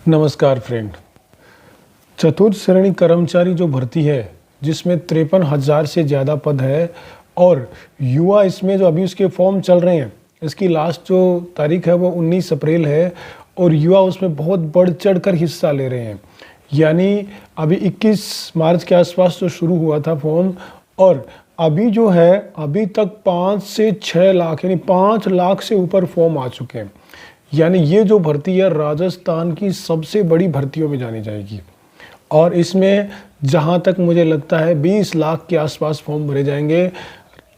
नमस्कार फ्रेंड। चतुर्थ श्रेणी कर्मचारी जो भर्ती है जिसमें 53,000 से ज़्यादा पद है और युवा इसमें जो अभी उसके फॉर्म चल रहे हैं, इसकी लास्ट जो तारीख है वो 19 अप्रैल है और युवा उसमें बहुत बढ़ चढ़ कर हिस्सा ले रहे हैं। यानी अभी 21 मार्च के आसपास जो शुरू हुआ था फॉर्म और अभी जो है अभी तक 5 से 6 लाख यानी 5 लाख से ऊपर फॉर्म आ चुके हैं। यानी ये जो भर्ती है राजस्थान की सबसे बड़ी भर्तियों में जानी जाएगी और इसमें जहाँ तक मुझे लगता है 20 लाख के आसपास फॉर्म भरे जाएंगे।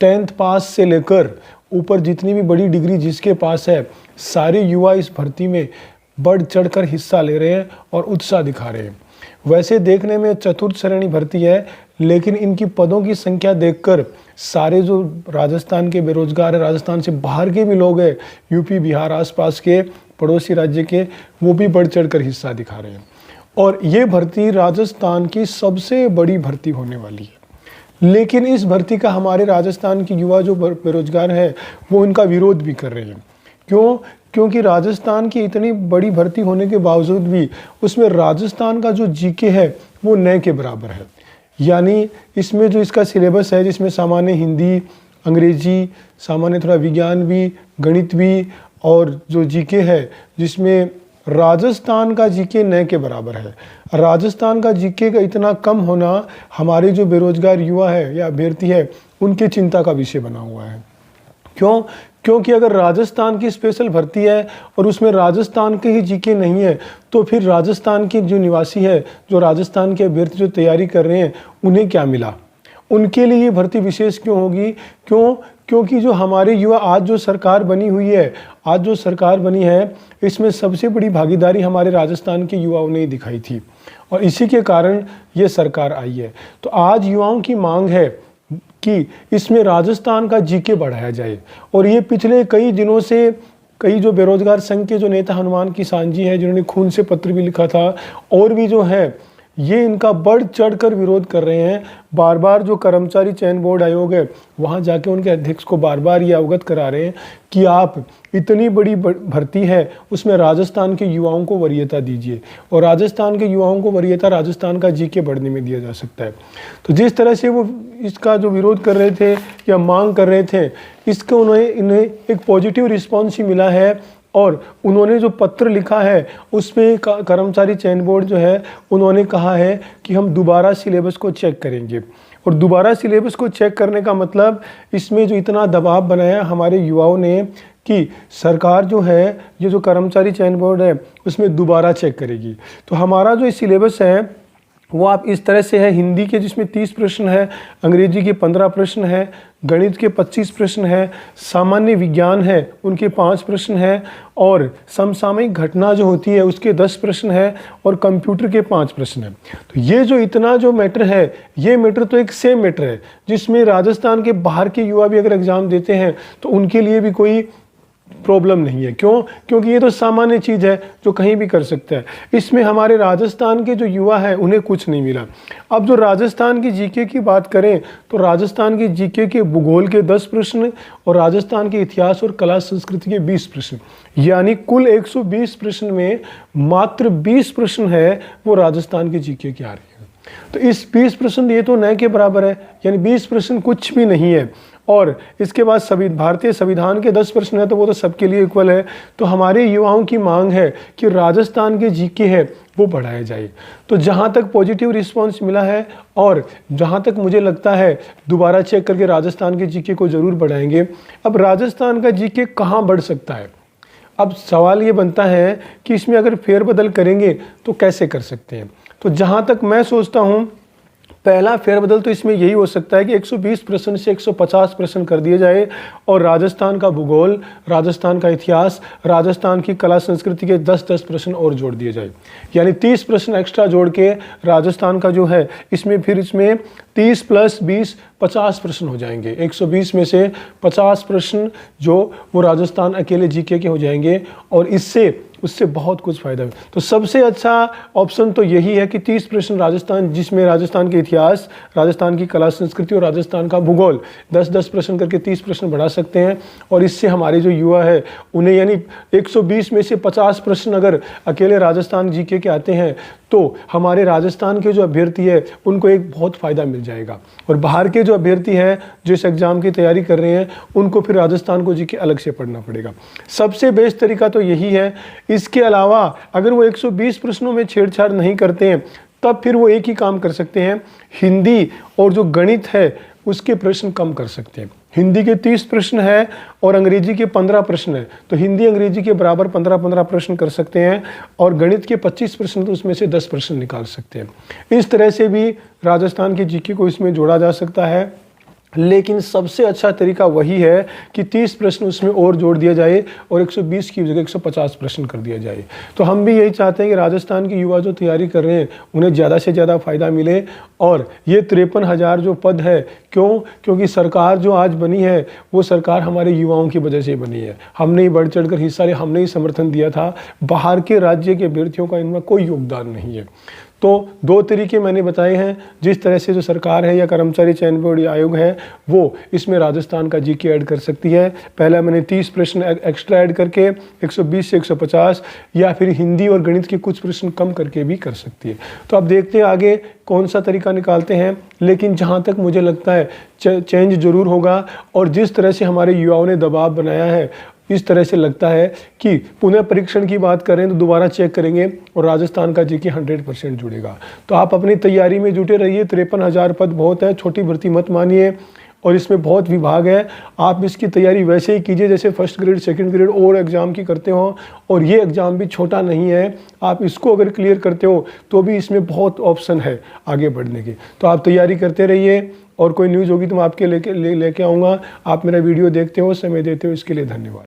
10th पास से लेकर ऊपर जितनी भी बड़ी डिग्री जिसके पास है, सारे युवा इस भर्ती में बढ़ चढ़कर हिस्सा ले रहे हैं और उत्साह दिखा रहे हैं। वैसे देखने में चतुर्थ श्रेणी भर्ती है, लेकिन इनकी पदों की संख्या देखकर सारे जो राजस्थान के बेरोजगार है, राजस्थान से बाहर के भी लोग हैं, यूपी बिहार आसपास के पड़ोसी राज्य के, वो भी बढ़ चढ़कर हिस्सा दिखा रहे हैं। और ये भर्ती राजस्थान की सबसे बड़ी भर्ती होने वाली है। लेकिन इस भर्ती का हमारे राजस्थान के युवा जो बेरोजगार है वो इनका विरोध भी कर रहे हैं। क्यों? क्योंकि राजस्थान की इतनी बड़ी भर्ती होने के बावजूद भी उसमें राजस्थान का जो जीके है वो नए के बराबर है। यानी इसमें जो इसका सिलेबस है, जिसमें सामान्य हिंदी, अंग्रेजी, सामान्य थोड़ा विज्ञान भी, गणित भी और जो जीके है जिसमें राजस्थान का जीके नए के बराबर है। राजस्थान का जीके का इतना कम होना हमारे जो बेरोजगार युवा है या अभ्यर्थी है उनकी चिंता का विषय बना हुआ है। क्यों? क्योंकि अगर राजस्थान की स्पेशल भर्ती है और उसमें राजस्थान के ही जीके नहीं है तो फिर राजस्थान के जो निवासी है, जो राजस्थान के अभ्यर्थी जो तैयारी कर रहे हैं, उन्हें क्या मिला? उनके लिए ये भर्ती विशेष क्यों होगी? क्यों? क्योंकि जो हमारे युवा आज जो सरकार बनी हुई है, आज जो सरकार बनी है, इसमें सबसे बड़ी भागीदारी हमारे राजस्थान के युवाओं ने दिखाई थी और इसी के कारण ये सरकार आई है। तो आज युवाओं की मांग है कि इसमें राजस्थान का जीके बढ़ाया जाए और ये पिछले कई दिनों से कई जो बेरोजगार संघ के जो नेता हनुमान किसान जी हैं, जिन्होंने खून से पत्र भी लिखा था, और भी जो है ये इनका बढ़ चढ़कर विरोध कर रहे हैं। बार बार जो कर्मचारी चयन बोर्ड आयोग है वहाँ जाके उनके अध्यक्ष को बार बार ये अवगत करा रहे हैं कि आप इतनी बड़ी भर्ती है उसमें राजस्थान के युवाओं को वरीयता दीजिए और राजस्थान के युवाओं को वरीयता राजस्थान का जीके बढ़ने में दिया जा सकता है। तो जिस तरह से वो इसका जो विरोध कर रहे थे या मांग कर रहे थे, इसको इन्हें एक पॉजिटिव रिस्पॉन्स ही मिला है और उन्होंने जो पत्र लिखा है उसमें कर्मचारी चयन बोर्ड जो है उन्होंने कहा है कि हम दोबारा सिलेबस को चेक करेंगे। और दोबारा सिलेबस को चेक करने का मतलब इसमें जो इतना दबाव बनाया हमारे युवाओं ने कि सरकार जो है, ये जो कर्मचारी चयन बोर्ड है उसमें दोबारा चेक करेगी। तो हमारा जो सिलेबस है वो आप इस तरह से है, हिंदी के जिसमें 30 प्रश्न है, अंग्रेजी के 15 प्रश्न है, गणित के 25 प्रश्न है, सामान्य विज्ञान है उनके 5 प्रश्न है और समसामयिक घटना जो होती है उसके 10 प्रश्न है और कंप्यूटर के 5 प्रश्न है। तो ये जो इतना जो मैटर है, ये मैटर तो एक सेम मैटर है जिसमें राजस्थान के बाहर के युवा भी अगर एग्जाम देते हैं तो उनके लिए भी कोई प्रॉब्लम नहीं है। क्यों? क्योंकि ये तो सामान्य चीज़ है जो कहीं भी कर सकता है। इसमें हमारे राजस्थान के जो युवा हैं उन्हें कुछ नहीं मिला। अब जो राजस्थान की जीके की बात करें तो राजस्थान की जीके के भूगोल के 10 प्रश्न और राजस्थान के इतिहास और कला संस्कृति के 20 प्रश्न, यानी कुल 120 प्रश्न में मात्र 20 प्रश्न है वो राजस्थान के जीके के आ रहे हैं। तो इस 20 प्रश्न ये तो नए के बराबर है, यानी 20 प्रश्न कुछ भी नहीं है। और इसके बाद भारतीय संविधान के 10 प्रश्न है तो वो तो सबके लिए इक्वल है। तो हमारे युवाओं की मांग है कि राजस्थान के जीके है वो बढ़ाया जाए। तो जहाँ तक पॉजिटिव रिस्पांस मिला है और जहाँ तक मुझे लगता है दोबारा चेक करके राजस्थान के जीके को ज़रूर बढ़ाएंगे। अब राजस्थान का जीके कहाँ बढ़ सकता है? अब सवाल ये बनता है कि इसमें अगर फेरबदल करेंगे तो कैसे कर सकते हैं? तो जहाँ तक मैं सोचता हूँ, पहला फेरबदल तो इसमें यही हो सकता है कि 120 प्रश्न से 150 प्रश्न कर दिए जाए और राजस्थान का भूगोल, राजस्थान का इतिहास, राजस्थान की कला संस्कृति के 10-10 प्रश्न और जोड़ दिए जाए, यानी 30 प्रश्न एक्स्ट्रा जोड़ के राजस्थान का जो है इसमें फिर इसमें 30 + 20 50 प्रश्न हो जाएंगे। 120 में से 50 प्रश्न जो वो राजस्थान अकेले जीके के हो जाएंगे और इससे उससे बहुत कुछ फ़ायदा है। तो सबसे अच्छा ऑप्शन तो यही है कि 30 प्रश्न राजस्थान, जिसमें राजस्थान के इतिहास, राजस्थान की कला संस्कृति और राजस्थान का भूगोल 10-10 प्रश्न करके 30 प्रश्न बढ़ा सकते हैं। और इससे हमारे जो युवा है उन्हें यानी 120 में से 50 प्रश्न अगर अकेले राजस्थान जीके के आते हैं तो हमारे राजस्थान के जो अभ्यर्थी है उनको एक बहुत फ़ायदा मिल जाएगा। और बाहर के जो अभ्यर्थी हैं जो इस एग्ज़ाम की तैयारी कर रहे हैं उनको फिर राजस्थान को जीके अलग से पढ़ना पड़ेगा। सबसे बेस्ट तरीका तो यही है। इसके अलावा अगर वो 120 प्रश्नों में छेड़छाड़ नहीं करते हैं तब फिर वो एक ही काम कर सकते हैं, हिंदी और जो गणित है उसके प्रश्न कम कर सकते हैं। हिंदी के 30 प्रश्न है और अंग्रेजी के 15 प्रश्न है, तो हिंदी अंग्रेजी के बराबर 15-15 प्रश्न कर सकते हैं और गणित के 25 प्रश्न, तो उसमें से 10 प्रश्न निकाल सकते हैं। इस तरह से भी राजस्थान के जीके को इसमें जोड़ा जा सकता है। लेकिन सबसे अच्छा तरीका वही है कि 30 प्रश्न उसमें और जोड़ दिया जाए और 120 की जगह 150 प्रश्न कर दिया जाए। तो हम भी यही चाहते हैं कि राजस्थान के युवा जो तैयारी कर रहे हैं उन्हें ज़्यादा से ज़्यादा फ़ायदा मिले। और ये 53,000 जो पद है, क्योंकि सरकार जो आज बनी है वो सरकार हमारे युवाओं की वजह से बनी है। हमने ही बढ़ चढ़ कर हिस्सा लिया, हमने ही समर्थन दिया था। बाहर के राज्य के अभ्यर्थियों का इनमें कोई योगदान नहीं है। तो 2 तरीके मैंने बताए हैं जिस तरह से जो सरकार है या कर्मचारी चयन बोर्ड आयोग है वो इसमें राजस्थान का जीके ऐड कर सकती है। पहला मैंने 30 प्रश्न एक्स्ट्रा ऐड करके 120 से 150, या फिर हिंदी और गणित के कुछ प्रश्न कम करके भी कर सकती है। तो अब देखते हैं आगे कौन सा तरीका निकालते हैं। लेकिन जहाँ तक मुझे लगता है चेंज ज़रूर होगा। और जिस तरह से हमारे युवाओं ने दबाव बनाया है इस तरह से लगता है कि पुनः परीक्षण की बात करें तो दोबारा चेक करेंगे और राजस्थान का जीके 100% जुड़ेगा। तो आप अपनी तैयारी में जुटे रहिए। 53,000 पद बहुत है, छोटी भर्ती मत मानिए। और इसमें बहुत विभाग है, आप इसकी तैयारी वैसे ही कीजिए जैसे फर्स्ट ग्रेड, सेकंड ग्रेड और एग्ज़ाम की करते हो। और ये एग्ज़ाम भी छोटा नहीं है, आप इसको अगर क्लियर करते हो तो भी इसमें बहुत ऑप्शन है आगे बढ़ने के। तो आप तैयारी करते रहिए और कोई न्यूज़ होगी तो मैं आपके लेके आऊँगा। आप मेरा वीडियो देखते हो, समय देते हो, इसके लिए धन्यवाद।